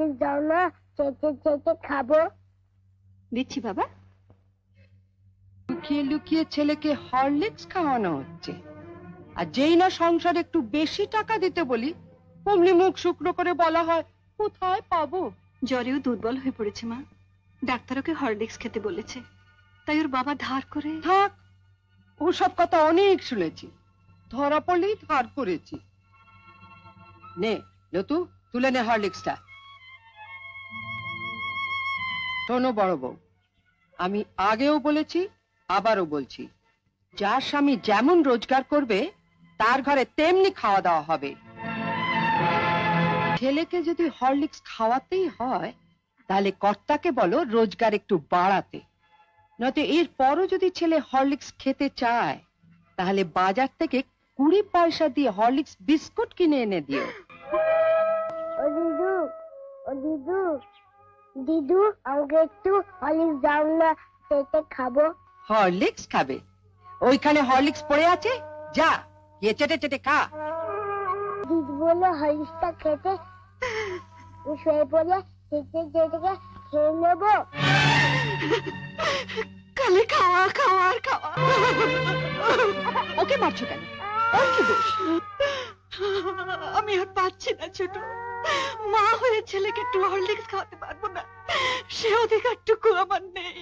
Horlicks দাও না, চেটে চেটে খাবো। দিচ্ছি বাবা। লুকিয়ে লুকিয়ে ছেলেকে হরলিক্স খাওয়ানো হচ্ছে, আর যেই না সংসারে একটু বেশি টাকা দিতে বলি অমনি মুখ শুকনো করে বলা হয় কোথায় পাবো। জ্বরেও দুর্বল হয়ে পড়েছে মা, ডাক্তার ওকে হরলিক্স খেতে বলেছে, তাই ওর বাবা ধার করে। থাক, ওসব কথা অনেক শুনেছি, ধরা পড়লেই ধার করেছি। নে লতু, তুলে নে হরলিক্সটা। শোনো বড় বউ, আমি আগেও বলেছি আবারও বলছি, যার স্বামী যেমন রোজগার করবে তার ঘরে তেমনি খাওয়া দাওয়া হবে। ছেলেকে যদি হরলিক্স খাওয়াতেই হয় তাহলে কর্তাকে বলো রোজগার একটু বাড়াতে, নয়তো এর পরও যদি ছেলে হরলিক্স খেতে চায় তাহলে বাজার থেকে 20 পয়সা দিয়ে হরলিক্স বিস্কুট কিনে এনে দিও। ও দিদু, ও দিদু, দিদু আমাকে একটু হরলিক্স দাও না, চেটে খাবো। হরলিক্স খাবে? ওইখানে হরলিক্স পড়ে আছে, যা গিয়ে চেটে চেটে খা। দিদু বললো হরলিক্সটা খেতে, শুয়ে পড়ে চেটে চেটে খেয়ে নেবো। কালে খাওয়া খাওয়া আর খাওয়া। ওকে মারছো কেন? ওর কি দোষ? আমি আর পাচ্ছি না ছোট, মা হয়ে ছেলেকে একটু হরলিক্স খাওয়াতে পারবো না, সে অধিকারটুকু আমার নেই।